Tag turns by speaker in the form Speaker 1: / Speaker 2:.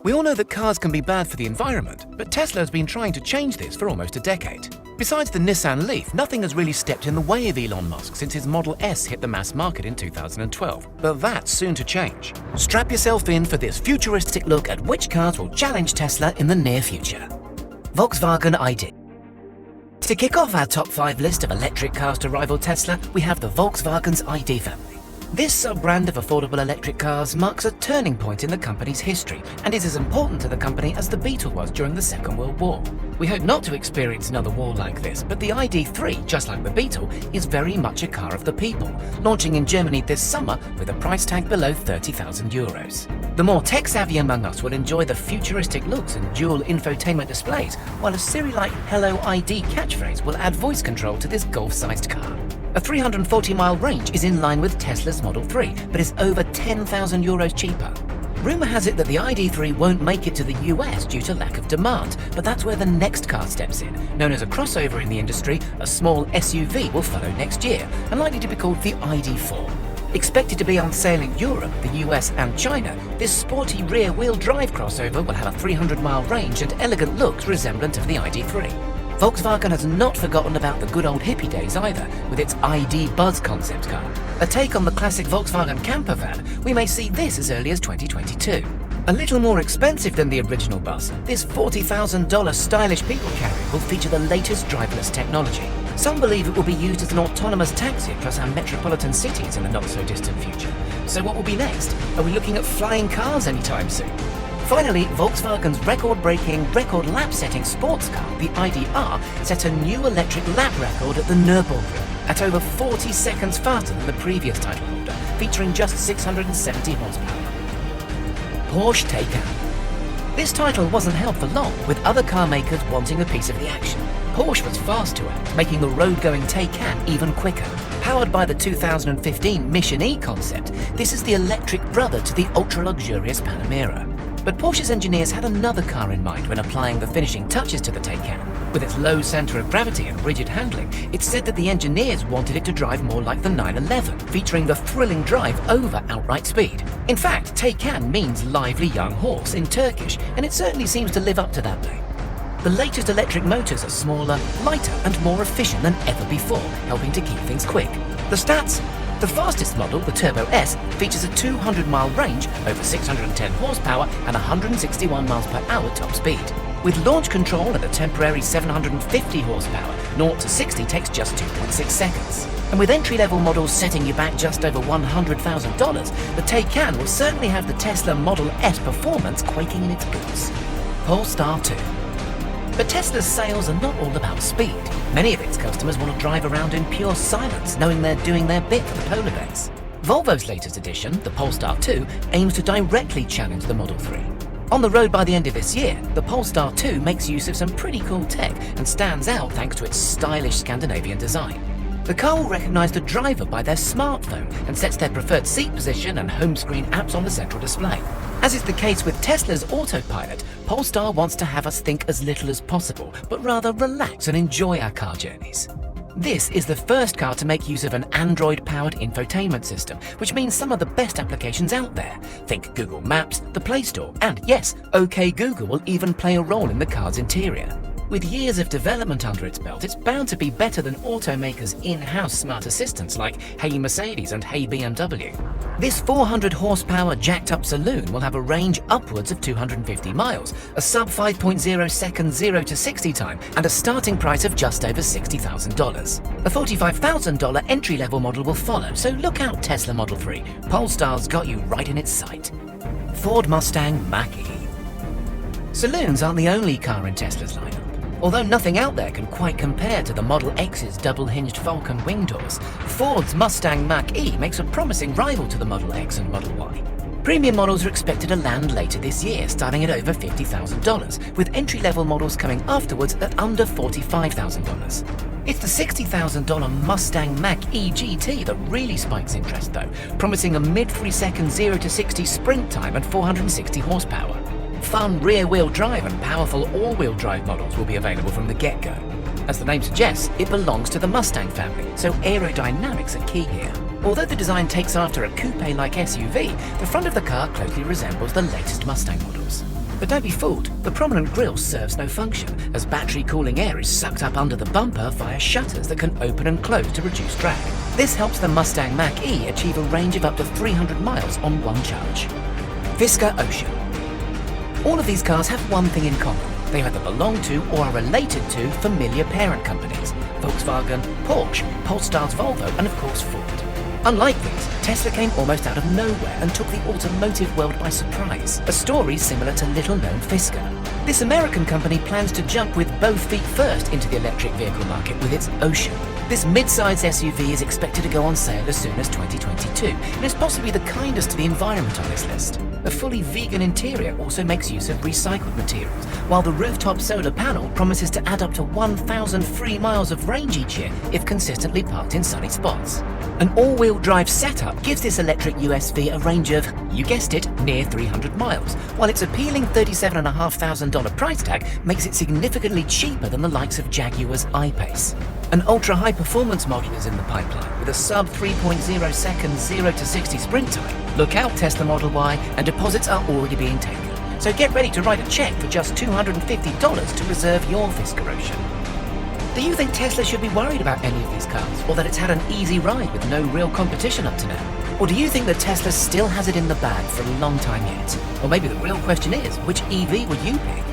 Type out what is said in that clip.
Speaker 1: We all know that cars can be bad for the environment, but Tesla has been trying to change this for almost a decade. Besides the Nissan Leaf, nothing has really stepped in the way of Elon Musk since his Model S hit the mass market in 2012. But that's soon to change. Strap yourself in for this futuristic look at which cars will challenge Tesla in the near future. Volkswagen ID. To kick off our top 5 list of electric cars to rival Tesla, we have the Volkswagen's ID family. This sub-brand of affordable electric cars marks a turning point in the company's history and is as important to the company as the Beetle was during the Second World War. We hope not to experience another war like this, but the ID.3, just like the Beetle, is very much a car of the people, launching in Germany this summer with a price tag below €30,000. The more tech-savvy among us will enjoy the futuristic looks and dual infotainment displays, while a Siri-like "Hello ID" catchphrase will add voice control to this golf-sized car. A 340-mile range is in line with Tesla's Model 3, but is over €10,000 cheaper. Rumour has it that the ID.3 won't make it to the US due to lack of demand, but that's where the next car steps in. Known as a crossover in the industry, a small SUV will follow next year, and likely to be called the ID.4. Expected to be on sale in Europe, the US and China, this sporty rear-wheel drive crossover will have a 300-mile range and elegant looks resemblant of the ID.3. Volkswagen has not forgotten about the good old hippie days either, with its ID Buzz concept car. A take on the classic Volkswagen camper van, we may see this as early as 2022. A little more expensive than the original Buzz, this $40,000 stylish people carrier will feature the latest driverless technology. Some believe it will be used as an autonomous taxi across our metropolitan cities in the not-so-distant future. So what will be next? Are we looking at flying cars anytime soon? Finally, Volkswagen's record-breaking, record-lap-setting sports car, the ID.R, set a new electric lap record at the Nürburgring, at over 40 seconds faster than the previous title holder, featuring just 670 horsepower. Porsche Taycan. This title wasn't held for long, with other car makers wanting a piece of the action. Porsche was fast to act, making the road-going Taycan even quicker. Powered by the 2015 Mission-E concept, this is the electric brother to the ultra-luxurious Panamera. But Porsche's engineers had another car in mind when applying the finishing touches to the Taycan. With its low centre of gravity and rigid handling, it's said that the engineers wanted it to drive more like the 911, featuring the thrilling drive over outright speed. In fact, Taycan means lively young horse in Turkish, and it certainly seems to live up to that name. The latest electric motors are smaller, lighter, and more efficient than ever before, helping to keep things quick. The stats? The fastest model, the Turbo S, features a 200-mile range, over 610 horsepower, and 161 miles per hour top speed. With launch control and a temporary 750 horsepower, 0 to 60 takes just 2.6 seconds. And with entry-level models setting you back just over $100,000, the Taycan will certainly have the Tesla Model S performance quaking in its boots. Polestar II. But Tesla's sales are not all about speed. Many of its customers want to drive around in pure silence, knowing they're doing their bit for the polar bears. Volvo's latest edition, the Polestar II, aims to directly challenge the Model 3. On the road by the end of this year, the Polestar II makes use of some pretty cool tech and stands out thanks to its stylish Scandinavian design. The car will recognize the driver by their smartphone and sets their preferred seat position and home screen apps on the central display. As is the case with Tesla's autopilot, Polestar wants to have us think as little as possible, but rather relax and enjoy our car journeys. This is the first car to make use of an Android-powered infotainment system, which means some of the best applications out there. Think Google Maps, the Play Store, and yes, OK Google will even play a role in the car's interior. With years of development under its belt, it's bound to be better than automakers' in-house smart assistants like Hey Mercedes and Hey BMW. This 400 horsepower jacked-up saloon will have a range upwards of 250 miles, a sub 5.0 second 0 to 60 time, and a starting price of just over $60,000. A $45,000 entry-level model will follow, so look out Tesla Model 3. Polestar's got you right in its sight. Ford Mustang Mach-e. Saloons aren't the only car in Tesla's lineup. Although nothing out there can quite compare to the Model X's double-hinged Falcon wing doors, Ford's Mustang Mach-e makes a promising rival to the Model X and Model Y. Premium models are expected to land later this year, starting at over $50,000, with entry-level models coming afterwards at under $45,000. It's the $60,000 Mustang Mach-e GT that really spikes interest though, promising a mid-3 second 0 to 60 sprint time and 460 horsepower. Fun rear-wheel drive and powerful all-wheel drive models will be available from the get-go. As the name suggests, it belongs to the Mustang family, so aerodynamics are key here. Although the design takes after a coupe-like SUV, the front of the car closely resembles the latest Mustang models. But don't be fooled, the prominent grille serves no function, as battery cooling air is sucked up under the bumper via shutters that can open and close to reduce drag. This helps the Mustang Mach-E achieve a range of up to 300 miles on one charge. Fisker Ocean. All of these cars have one thing in common. They either belong to or are related to familiar parent companies: Volkswagen, Porsche, Polestar's Volvo, and of course Ford. Unlike these, Tesla came almost out of nowhere and took the automotive world by surprise, a story similar to little-known Fisker. This American company plans to jump with both feet first into the electric vehicle market with its Ocean. This mid-sized SUV is expected to go on sale as soon as 2022, and is possibly the kindest to the environment on this list. A fully vegan interior also makes use of recycled materials, while the rooftop solar panel promises to add up to 1,000 free miles of range each year if consistently parked in sunny spots. An all-wheel drive setup gives this electric USV a range of, you guessed it, near 300 miles, while its appealing $37,500 price tag makes it significantly cheaper than the likes of Jaguar's I-Pace. An ultra-high performance model is in the pipeline with a sub 3.0 second 0 to 60 sprint time. Look out, Tesla Model Y, and deposits are already being taken. So get ready to write a check for just $250 to reserve your Fisker Ocean. Do you think Tesla should be worried about any of these cars, or that it's had an easy ride with no real competition up to now? Or do you think that Tesla still has it in the bag for a long time yet? Or maybe the real question is, which EV would you pick?